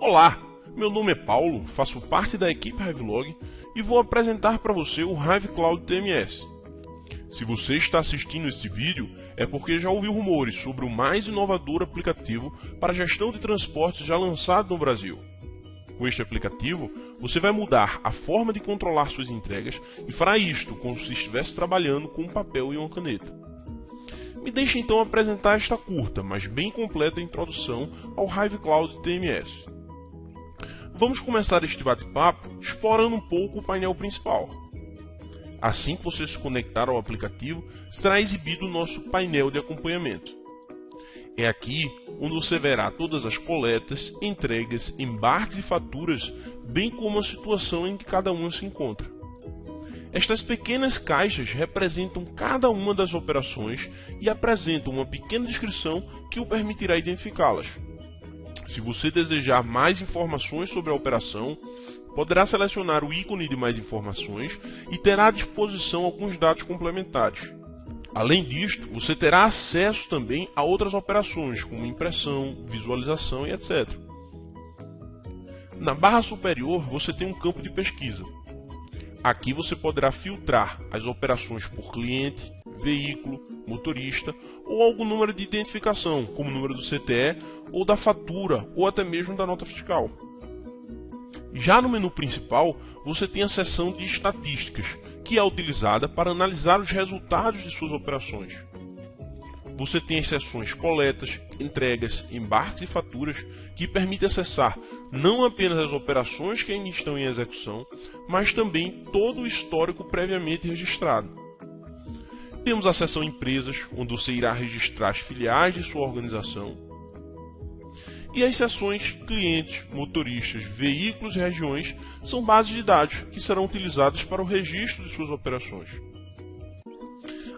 Olá, meu nome é Paulo, faço parte da equipe Hivelog e vou apresentar para você o Hive Cloud TMS. Se você está assistindo esse vídeo, é porque já ouviu rumores sobre o mais inovador aplicativo para gestão de transportes já lançado no Brasil. Com este aplicativo, você vai mudar a forma de controlar suas entregas e fará isto como se estivesse trabalhando com um papel e uma caneta. Me deixe então apresentar esta curta, mas bem completa introdução ao Hive Cloud TMS. Vamos começar este bate-papo explorando um pouco o painel principal. Assim que você se conectar ao aplicativo, será exibido o nosso painel de acompanhamento. É aqui onde você verá todas as coletas, entregas, embarques e faturas, bem como a situação em que cada uma se encontra. Estas pequenas caixas representam cada uma das operações e apresentam uma pequena descrição que o permitirá identificá-las. Se você desejar mais informações sobre a operação, poderá selecionar o ícone de mais informações e terá à disposição alguns dados complementares. Além disto, você terá acesso também a outras operações, como impressão, visualização e etc. Na barra superior, você tem um campo de pesquisa. Aqui você poderá filtrar as operações por cliente, veículo, motorista ou algum número de identificação, como o número do CTE ou da fatura ou até mesmo da nota fiscal. Já no menu principal, você tem a seção de estatísticas, que é utilizada para analisar os resultados de suas operações. Você tem as seções coletas, entregas, embarques e faturas, que permitem acessar não apenas as operações que ainda estão em execução, mas também todo o histórico previamente registrado. Temos a seção empresas, onde você irá registrar as filiais de sua organização, e as seções clientes, motoristas, veículos e regiões são bases de dados que serão utilizadas para o registro de suas operações.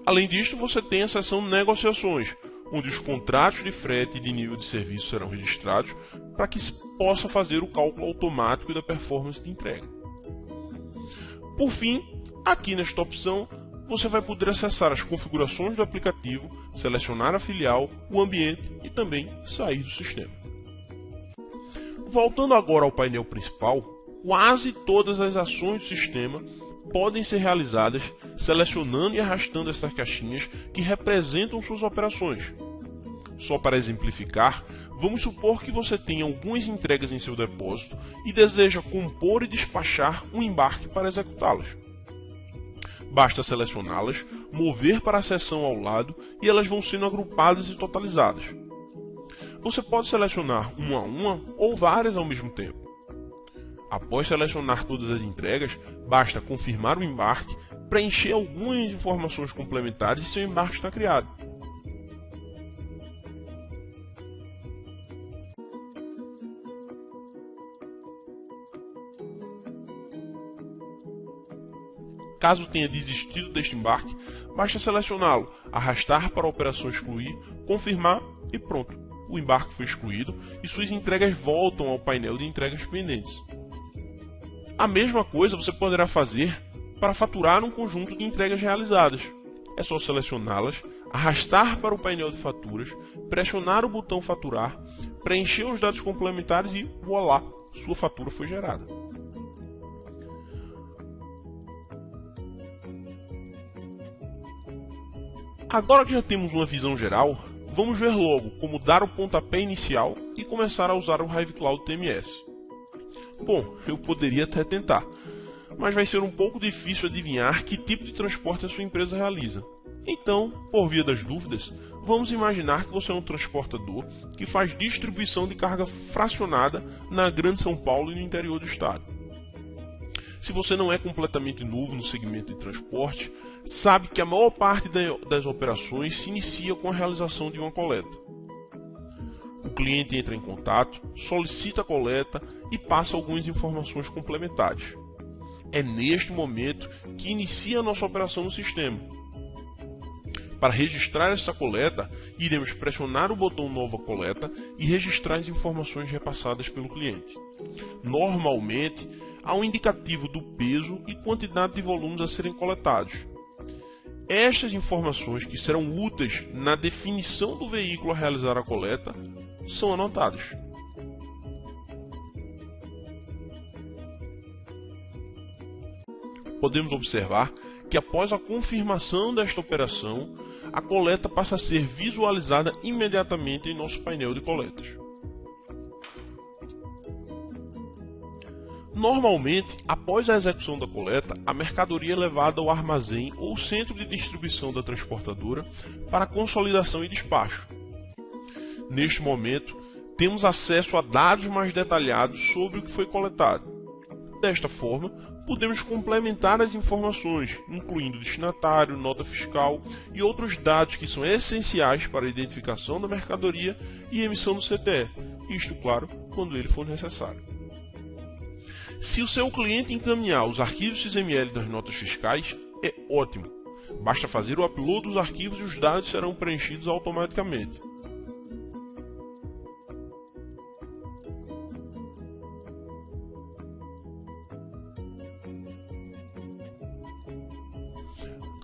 Além disto, você tem a seção negociações, onde os contratos de frete e de nível de serviço serão registrados para que se possa fazer o cálculo automático da performance de entrega. Por fim, aqui nesta opção, você vai poder acessar as configurações do aplicativo, selecionar a filial, o ambiente e também sair do sistema. Voltando agora ao painel principal, quase todas as ações do sistema podem ser realizadas selecionando e arrastando estas caixinhas que representam suas operações. Só para exemplificar, vamos supor que você tenha algumas entregas em seu depósito e deseja compor e despachar um embarque para executá-las. Basta selecioná-las, mover para a seção ao lado e elas vão sendo agrupadas e totalizadas. Você pode selecionar uma a uma ou várias ao mesmo tempo. Após selecionar todas as entregas, basta confirmar o embarque, preencher algumas informações complementares e seu embarque está criado. Caso tenha desistido deste embarque, basta selecioná-lo, arrastar para a operação excluir, confirmar e pronto. O embarque foi excluído e suas entregas voltam ao painel de entregas pendentes. A mesma coisa você poderá fazer para faturar um conjunto de entregas realizadas. É só selecioná-las, arrastar para o painel de faturas, pressionar o botão faturar, preencher os dados complementares e voilá, sua fatura foi gerada. Agora que já temos uma visão geral, vamos ver logo como dar o pontapé inicial e começar a usar o Hive Cloud TMS. Bom, eu poderia até tentar, mas vai ser um pouco difícil adivinhar que tipo de transporte a sua empresa realiza. Então, por via das dúvidas, vamos imaginar que você é um transportador que faz distribuição de carga fracionada na Grande São Paulo e no interior do estado. Se você não é completamente novo no segmento de transporte, sabe que a maior parte das operações se inicia com a realização de uma coleta. O cliente entra em contato, solicita a coleta e passa algumas informações complementares. É neste momento que inicia a nossa operação no sistema. Para registrar essa coleta, iremos pressionar o botão Nova Coleta e registrar as informações repassadas pelo cliente. Normalmente, há um indicativo do peso e quantidade de volumes a serem coletados. Estas informações, que serão úteis na definição do veículo a realizar a coleta, são anotadas. podemos observar que após a confirmação desta operação, a coleta passa a ser visualizada imediatamente em nosso painel de coletas. Normalmente, após a execução da coleta, a mercadoria é levada ao armazém ou centro de distribuição da transportadora para consolidação e despacho. Neste momento, temos acesso a dados mais detalhados sobre o que foi coletado. Desta forma, podemos complementar as informações, incluindo destinatário, nota fiscal e outros dados que são essenciais para a identificação da mercadoria e emissão do CTE, isto, claro, quando ele for necessário. Se o seu cliente encaminhar os arquivos XML das notas fiscais, é ótimo. Basta fazer o upload dos arquivos e os dados serão preenchidos automaticamente.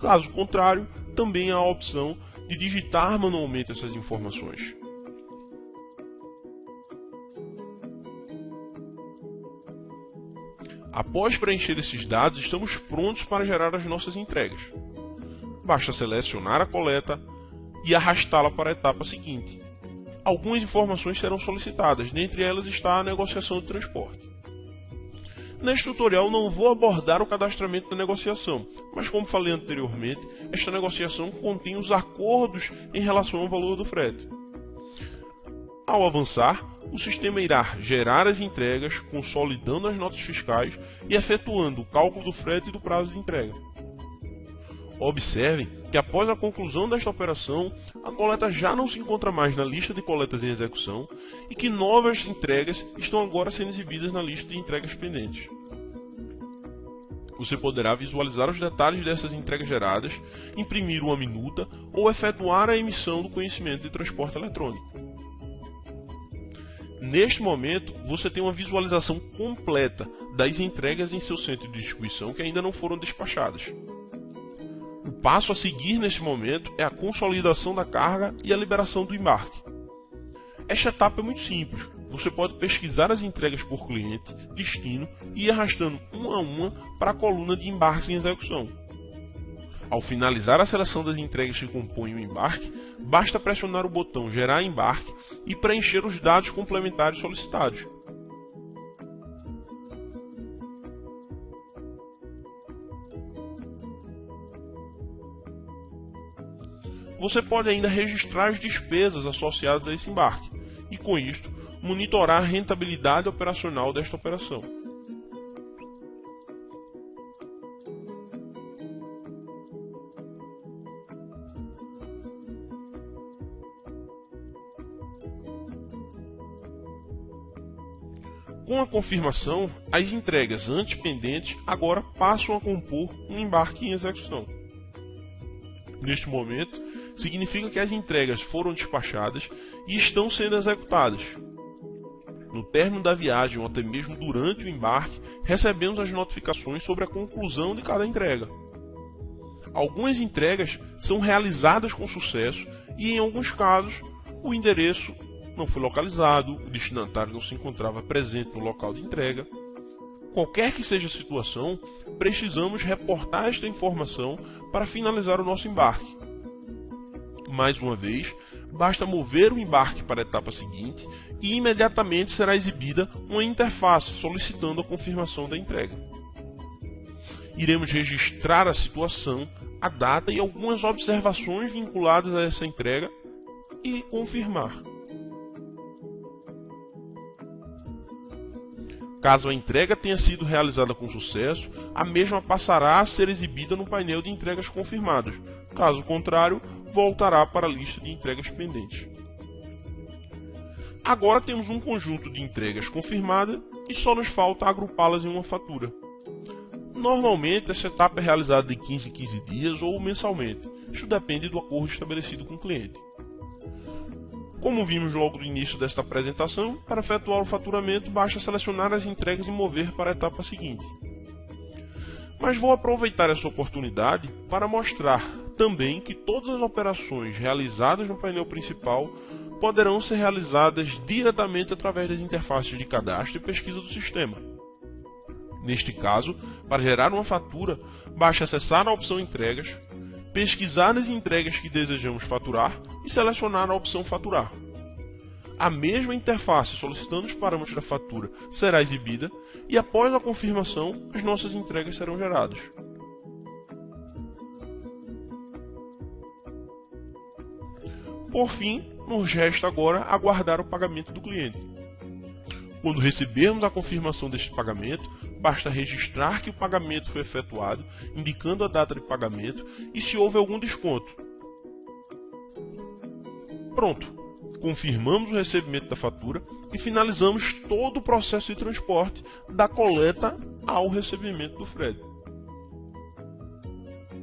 Caso contrário, também há a opção de digitar manualmente essas informações. Após preencher esses dados, estamos prontos para gerar as nossas entregas. Basta selecionar a coleta e arrastá-la para a etapa seguinte. Algumas informações serão solicitadas, dentre elas está a negociação de transporte. Neste tutorial não vou abordar o cadastramento da negociação, mas como falei anteriormente, esta negociação contém os acordos em relação ao valor do frete. Ao avançar, o sistema irá gerar as entregas, consolidando as notas fiscais e efetuando o cálculo do frete e do prazo de entrega. Observem que após a conclusão desta operação, a coleta já não se encontra mais na lista de coletas em execução e que novas entregas estão agora sendo exibidas na lista de entregas pendentes. Você poderá visualizar os detalhes dessas entregas geradas, imprimir uma minuta ou efetuar a emissão do conhecimento de transporte eletrônico. Neste momento, você tem uma visualização completa das entregas em seu centro de distribuição que ainda não foram despachadas. O passo a seguir neste momento é a consolidação da carga e a liberação do embarque. Esta etapa é muito simples. Você pode pesquisar as entregas por cliente, destino e ir arrastando uma a uma para a coluna de embarques em execução. Ao finalizar a seleção das entregas que compõem o embarque, basta pressionar o botão Gerar embarque e preencher os dados complementares solicitados. Você pode ainda registrar as despesas associadas a esse embarque e, com isto, monitorar a rentabilidade operacional desta operação. Com a confirmação, as entregas antes pendentes agora passam a compor um embarque em execução. Neste momento, significa que as entregas foram despachadas e estão sendo executadas. No término da viagem ou até mesmo durante o embarque, recebemos as notificações sobre a conclusão de cada entrega. Algumas entregas são realizadas com sucesso e, em alguns casos, o endereço não foi localizado, o destinatário não se encontrava presente no local de entrega. Qualquer que seja a situação, precisamos reportar esta informação para finalizar o nosso embarque. Mais uma vez, basta mover o embarque para a etapa seguinte e imediatamente será exibida uma interface solicitando a confirmação da entrega. Iremos registrar a situação, a data e algumas observações vinculadas a essa entrega e confirmar. Caso a entrega tenha sido realizada com sucesso, a mesma passará a ser exibida no painel de entregas confirmadas. Caso contrário, voltará para a lista de entregas pendentes. Agora temos um conjunto de entregas confirmadas e só nos falta agrupá-las em uma fatura. Normalmente, essa etapa é realizada de 15 em 15 dias ou mensalmente. Isso depende do acordo estabelecido com o cliente. Como vimos logo no início desta apresentação, para efetuar o faturamento basta selecionar as entregas e mover para a etapa seguinte. Mas vou aproveitar essa oportunidade para mostrar também que todas as operações realizadas no painel principal poderão ser realizadas diretamente através das interfaces de cadastro e pesquisa do sistema. Neste caso, para gerar uma fatura, basta acessar a opção Entregas, pesquisar as entregas que desejamos faturar e selecionar a opção Faturar. A mesma interface solicitando os parâmetros da fatura será exibida e, após a confirmação, as nossas entregas serão geradas. Por fim, nos resta agora aguardar o pagamento do cliente. Quando recebermos a confirmação deste pagamento, basta registrar que o pagamento foi efetuado, indicando a data de pagamento e se houve algum desconto. Pronto! Confirmamos o recebimento da fatura e finalizamos todo o processo de transporte, da coleta ao recebimento do frete.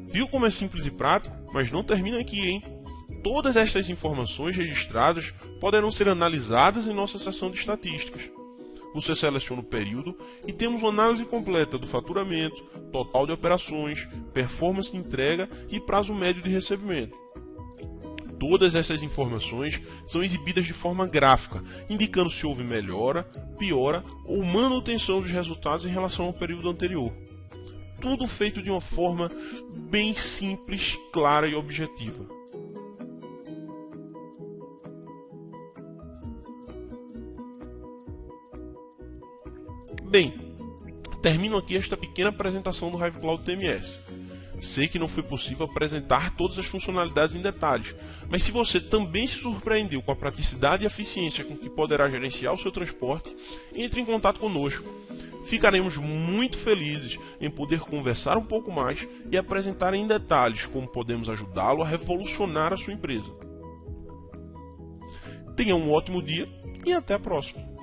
Viu como é simples e prático? Mas não termina aqui, hein? Todas estas informações registradas poderão ser analisadas em nossa seção de estatísticas. Você seleciona o período e temos uma análise completa do faturamento, total de operações, performance de entrega e prazo médio de recebimento. Todas essas informações são exibidas de forma gráfica, indicando se houve melhora, piora ou manutenção dos resultados em relação ao período anterior. Tudo feito de uma forma bem simples, clara e objetiva. Bem, termino aqui esta pequena apresentação do Hive Cloud TMS. Sei que não foi possível apresentar todas as funcionalidades em detalhes, mas se você também se surpreendeu com a praticidade e eficiência com que poderá gerenciar o seu transporte, entre em contato conosco. Ficaremos muito felizes em poder conversar um pouco mais e apresentar em detalhes como podemos ajudá-lo a revolucionar a sua empresa. Tenha um ótimo dia e até a próxima!